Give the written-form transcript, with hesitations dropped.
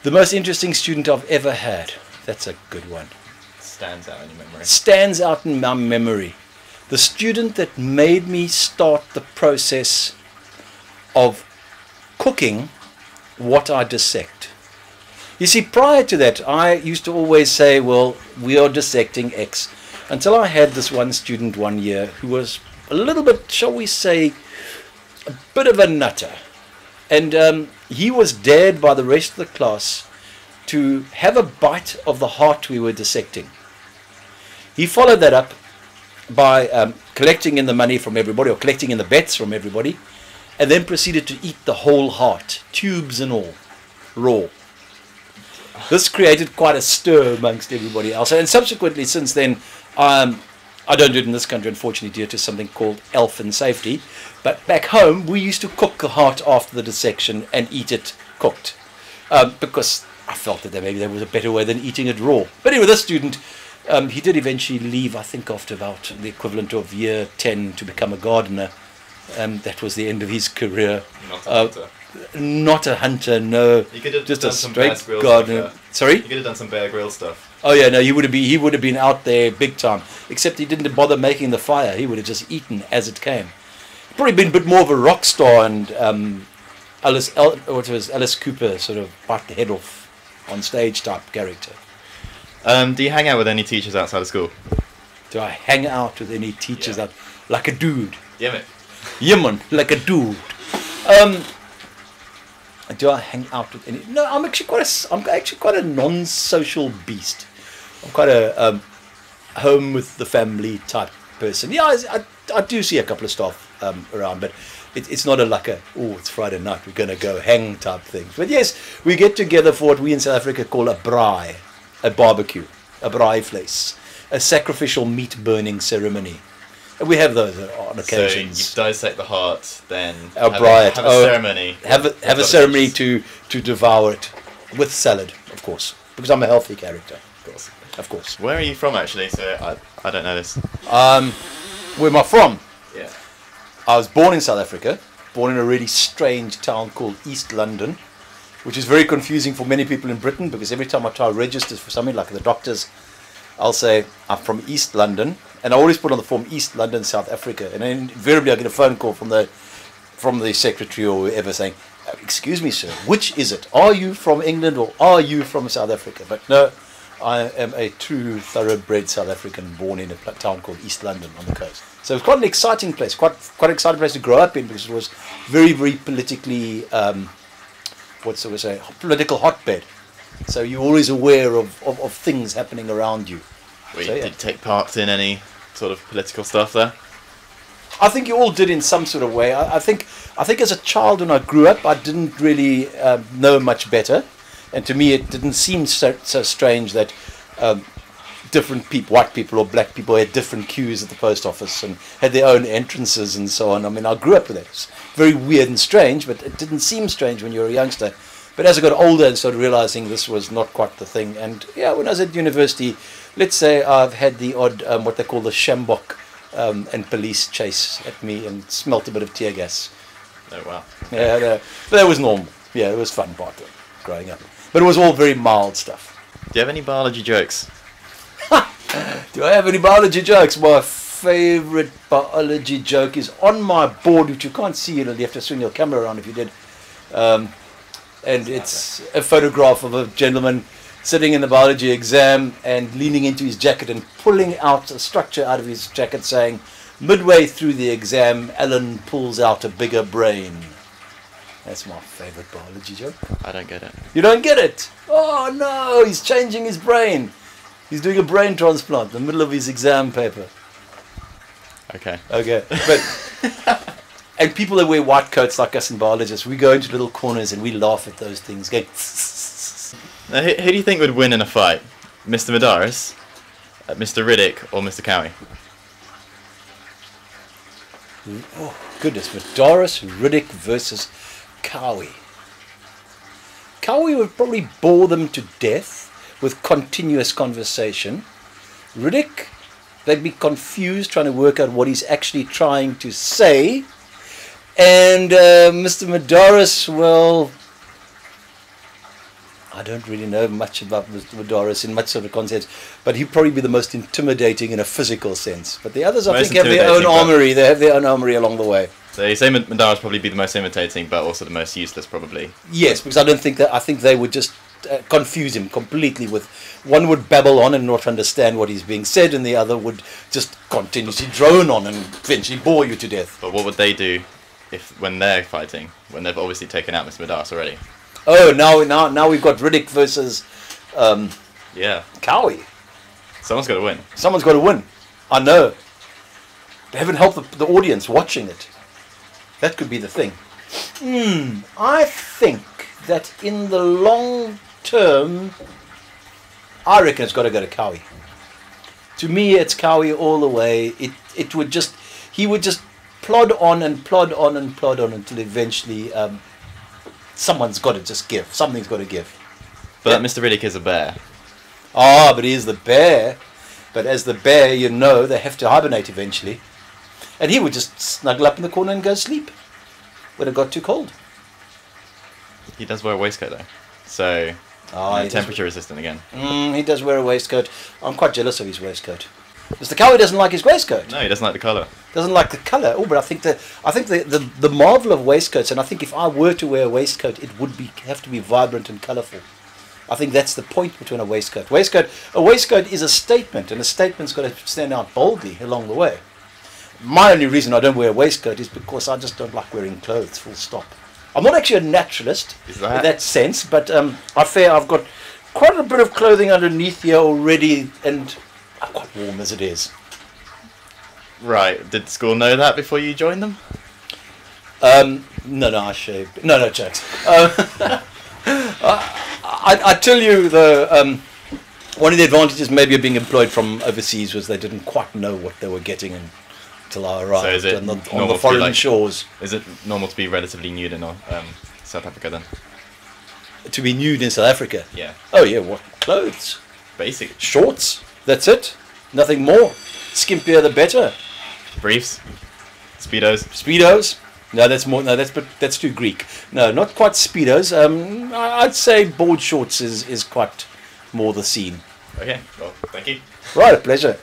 The most interesting student I've ever had. That's a good one. Stands out in your memory. Stands out in my memory. The student that made me start the process of cooking what I dissect. You see, prior to that, I used to always say, well, we are dissecting X. Until I had this one student one year who was a little bit, shall we say, a bit of a nutter. And he was dared by the rest of the class to have a bite of the heart we were dissecting. He followed that up by collecting in the money from everybody, or collecting in the bets from everybody, and then proceeded to eat the whole heart, tubes and all, raw. This created quite a stir amongst everybody else. And subsequently, since then, I don't do it in this country, unfortunately, due to something called health and safety. But back home, we used to cook the heart after the dissection and eat it cooked. Because I felt that maybe there was a better way than eating it raw. But anyway, this student, he did eventually leave, I think, after about the equivalent of year 10 to become a gardener. That was the end of his career. Not a hunter. Not a hunter, no. You could have just done a some straight Bear Grylls gardener. stuff, Sorry? You could have done some Bear Grylls stuff. Oh yeah, no, he would have been out there big time. Except he didn't bother making the fire. He would have just eaten as it came. Probably been a bit more of a rock star, and Alice Cooper sort of bite the head off on stage type character. Do you hang out with any teachers outside of school? Do I hang out with any teachers out like a dude? Yeah, mate. Yeah, man, like a dude. Do I hang out with any? No, I'm actually quite a non-social beast. I'm quite a home with the family type person. Yeah, I do see a couple of staff around, but it's not it's Friday night, we're going to go hang type thing. But yes, we get together for what we in South Africa call a braai, a barbecue, a braaivleis, a sacrificial meat burning ceremony. And we have those on occasions. So you dissect the heart, then have a ceremony. Have a ceremony to devour it with salad, of course, because I'm a healthy character. Of course. Where are you from, actually? So I don't know this. Where am I from? Yeah. I was born in South Africa, born in a really strange town called East London, which is very confusing for many people in Britain, because every time I try to register for something like the doctors, I'll say I'm from East London, and I always put on the form East London, South Africa, and then invariably I get a phone call from the secretary or whoever saying, excuse me, sir, which is it? Are you from England or are you from South Africa? But no, I am a true thoroughbred South African, born in a town called East London on the coast. So it's quite an exciting place, quite an exciting place to grow up in, because it was very, very politically, political hotbed. So you're always aware of things happening around you. Did you take part in any sort of political stuff there? I think you all did in some sort of way. I think as a child when I grew up, I didn't really know much better, and to me it didn't seem so strange that different people, white people or black people, had different queues at the post office and had their own entrances and so on. I mean, I grew up with it. It's very weird and strange, but it didn't seem strange when you were a youngster. But as I got older and started realizing this was not quite the thing, and yeah, when I was at university, let's say I've had the odd, what they call the shambok and police chase at me and smelt a bit of tear gas. Oh, wow. Yeah, but that was normal. Yeah, it was fun part of growing up. But it was all very mild stuff. Do you have any biology jokes? Do I have any biology jokes? My favorite biology joke is on my board, which you can't see. You have to swing your camera around if you did. And it's a photograph of a gentleman sitting in the biology exam and leaning into his jacket and pulling out a structure out of his jacket saying, midway through the exam, Alan pulls out a bigger brain. That's my favorite biology joke. I don't get it. You don't get it? Oh no, he's changing his brain. He's doing a brain transplant in the middle of his exam paper. Okay. But and people that wear white coats like us in biologists, we go into little corners and we laugh at those things. Going, now, who do you think would win in a fight? Mr. Madaris, Mr. Riddick, or Mr. Cowie? oh goodness, Madaris, Riddick versus Cowie. Cowie would probably bore them to death with continuous conversation. Riddick, they'd be confused trying to work out what he's actually trying to say. And Mr. Madaris, well, I don't really know much about Mr. Medardus in much sort of concepts, but he'd probably be the most intimidating in a physical sense. But the others, I Most think, have their own intimidating, but- armory. They have their own armory along the way. So you say Medardus probably be the most imitating, but also the most useless, probably. Yes, because I don't think that. I think they would just confuse him completely. With one would babble on and not understand what is being said, and the other would just continuously drone on and eventually bore you to death. But what would they do when they're fighting? When they've obviously taken out Mr. Medardus already? Oh, now we've got Riddick versus Yeah. Cowie. Someone's got to win. Someone's got to win. I know. Heaven help the audience watching it. That could be the thing. I think that in the long term, I reckon it's got to go to Cowie. To me, it's Cowie all the way. He would just plod on and plod on and plod on until eventually someone's got to just give. Something's got to give. But Mr. Riddick is a bear. Ah, but he is the bear. But as the bear, they have to hibernate eventually. And he would just snuggle up in the corner and go sleep when it got too cold. He does wear a waistcoat though, so temperature resistant again. He does wear a waistcoat. I'm quite jealous of his waistcoat. Mr. Cowie doesn't like his waistcoat. No, he doesn't like the colour. Doesn't like the colour. Oh, but I think the marvel of waistcoats, and I think if I were to wear a waistcoat, it would have to be vibrant and colourful. I think that's the point between a waistcoat. A waistcoat is a statement, and a statement's got to stand out boldly along the way. My only reason I don't wear a waistcoat is because I just don't like wearing clothes, full stop. I'm not actually a naturalist in that sense, but I've got quite a bit of clothing underneath here already, and I'm quite warm as it is. Right, did school know that before you joined them? No, I shaved. No, jokes. I tell you, one of the advantages maybe of being employed from overseas was they didn't quite know what they were getting until I arrived So is it on the normal to be foreign shores. Is it normal to be relatively nude in South Africa then? To be nude in South Africa? Yeah. Oh yeah, what clothes? Basic. Shorts. That's it. Nothing more. Skimpier the better. Briefs. Speedos. Speedos. No, that's more. No, that's too Greek. No, not quite speedos. I'd say board shorts is quite more the scene. Okay. Well, thank you. Right, a pleasure.